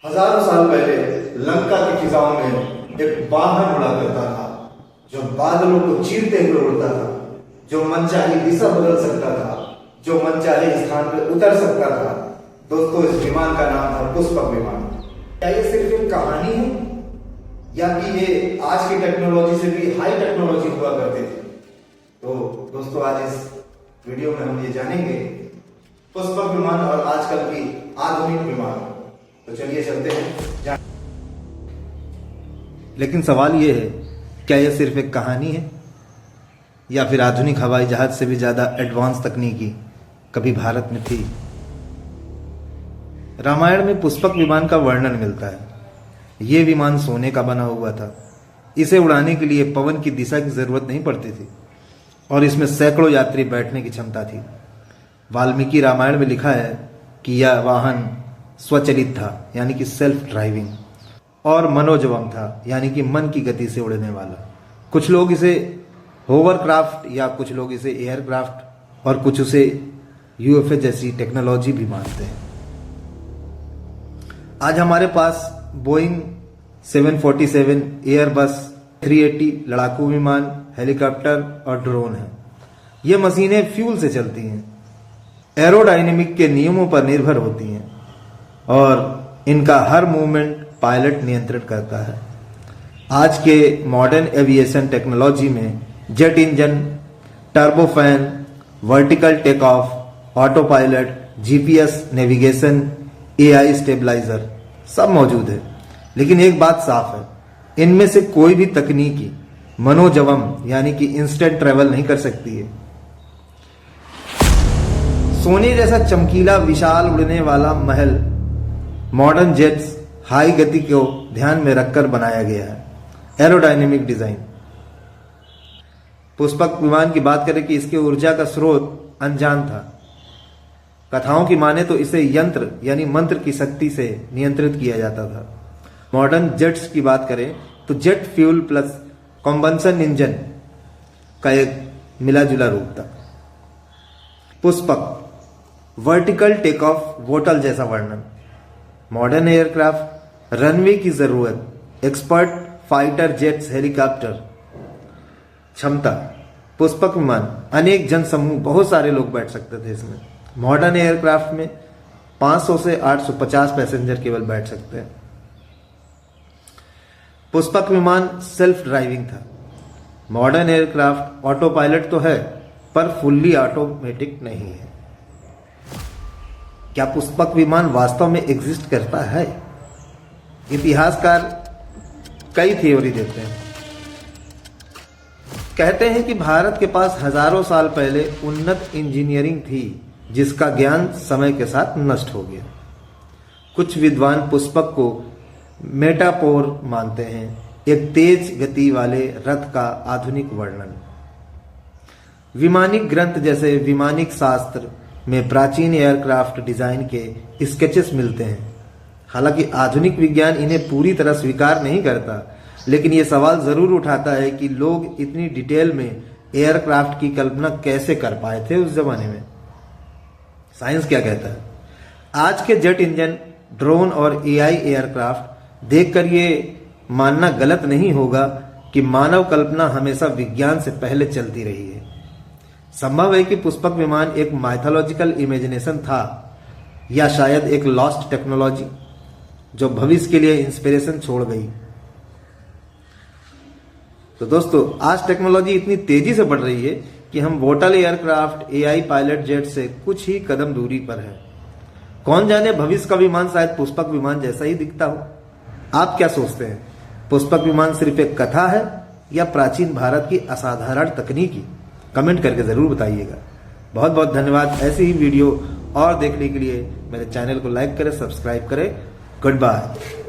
हजारों साल पहले लंका की फिजाओं में एक वाहन उड़ा करता था जो बादलों को चीरते हुए उड़ता था, जो मनचाही दिशा बदल सकता था, जो मनचाहे स्थान पर उतर सकता था। दोस्तों, इस विमान का नाम था पुष्पक विमान। क्या ये सिर्फ एक कहानी है या कि ये आज की टेक्नोलॉजी से भी हाई टेक्नोलॉजी हुआ करते थे? तो दोस्तों, आज इस वीडियो में हम ये जानेंगे पुष्पक विमान और आजकल की आधुनिक विमान। तो चलिए चलते हैं। लेकिन सवाल यह है, क्या यह सिर्फ एक कहानी है या फिर आधुनिक हवाई जहाज से भी ज्यादा एडवांस तकनीकी कभी भारत में थी? रामायण में पुष्पक विमान का वर्णन मिलता है। यह विमान सोने का बना हुआ था। इसे उड़ाने के लिए पवन की दिशा की जरूरत नहीं पड़ती थी और इसमें सैकड़ों यात्री बैठने की क्षमता थी। वाल्मीकि रामायण में लिखा है कि यह वाहन स्वचालित था, यानी कि सेल्फ ड्राइविंग, और मनोजवम था, यानी कि मन की गति से उड़ने वाला। कुछ लोग इसे होवरक्राफ्ट या कुछ लोग इसे एयरक्राफ्ट और कुछ उसे यूएफए जैसी टेक्नोलॉजी भी मानते हैं। आज हमारे पास बोइंग 747, एयरबस 380 लड़ाकू विमान, हेलीकॉप्टर और ड्रोन है। ये मशीनें फ्यूल से चलती हैं, एरोडायनेमिक के नियमों पर निर्भर होती हैं और इनका हर मूवमेंट पायलट नियंत्रित करता है। आज के मॉडर्न एविएशन टेक्नोलॉजी में jet engine, turbofan, vertical take off, autopilot, GPS navigation, AI stabilizer सब मौजूद है। लेकिन एक बात साफ है, इनमें से कोई भी तकनीकी मनोजवम यानी कि इंस्टेंट ट्रेवल नहीं कर सकती है। सोने जैसा चमकीला विशाल उड़ने वाला महल मॉडर्न जेट्स हाई गति को ध्यान में रखकर बनाया गया है। Aerodynamic design. पुष्पक विमान की बात करें कि इसके ऊर्जा का स्रोत अनजान था। कथाओं की माने तो इसे यंत्र यानी मंत्र की शक्ति से नियंत्रित किया जाता था। मॉडर्न जेट्स की बात करें तो जेट फ्यूल प्लस कॉम्बंसन इंजन का एक मिला जुला रूप था। पुष्पक वर्टिकल टेक ऑफ वोटल जैसा वर्णन। मॉडर्न एयरक्राफ्ट, रनवे की जरूरत, एक्सपर्ट फाइटर जेट्स, हेलीकॉप्टर। क्षमता पुष्पक विमान अनेक जन समूह, बहुत सारे लोग बैठ सकते थे इसमें। मॉडर्न एयरक्राफ्ट में 500 से 850 पैसेंजर केवल बैठ सकते हैं। पुष्पक विमान सेल्फ ड्राइविंग था। मॉडर्न एयरक्राफ्ट ऑटो पायलट तो है पर फुल्ली ऑटोमेटिक नहीं है। क्या पुष्पक विमान वास्तव में एग्जिस्ट करता है? इतिहासकार कई थ्योरी देते हैं। कहते हैं कि भारत के पास हजारों साल पहले उन्नत इंजीनियरिंग थी जिसका ज्ञान समय के साथ नष्ट हो गया। कुछ विद्वान पुष्पक को मेटाफोर मानते हैं, एक तेज गति वाले रथ का आधुनिक वर्णन। विमानिक ग्रंथ जैसे विमानिक शास्त्र में प्राचीन एयरक्राफ्ट डिजाइन के स्केचेस मिलते हैं। हालांकि आधुनिक विज्ञान इन्हें पूरी तरह स्वीकार नहीं करता, लेकिन यह सवाल जरूर उठाता है कि लोग इतनी डिटेल में एयरक्राफ्ट की कल्पना कैसे कर पाए थे उस जमाने में। साइंस क्या कहता है? आज के जेट इंजन, ड्रोन और एआई एयरक्राफ्ट देखकर ये मानना गलत नहीं होगा कि मानव कल्पना हमेशा विज्ञान से पहले चलती रही है। संभव है कि पुष्पक विमान एक माइथोलॉजिकल इमेजिनेशन था या शायद एक लॉस्ट टेक्नोलॉजी जो भविष्य के लिए इंस्पिरेशन छोड़ गई। तो दोस्तों, आज टेक्नोलॉजी इतनी तेजी से बढ़ रही है कि हम वोटल एयरक्राफ्ट, एआई पायलट जेट से कुछ ही कदम दूरी पर है। कौन जाने भविष्य का विमान शायद पुष्पक विमान जैसा ही दिखता हो। आप क्या सोचते हैं? पुष्पक विमान सिर्फ एक कथा है या प्राचीन भारत की असाधारण तकनीकी? कमेंट करके जरूर बताइएगा। बहुत बहुत धन्यवाद। ऐसी ही वीडियो और देखने के लिए मेरे चैनल को लाइक करें, सब्सक्राइब करें। Good bye.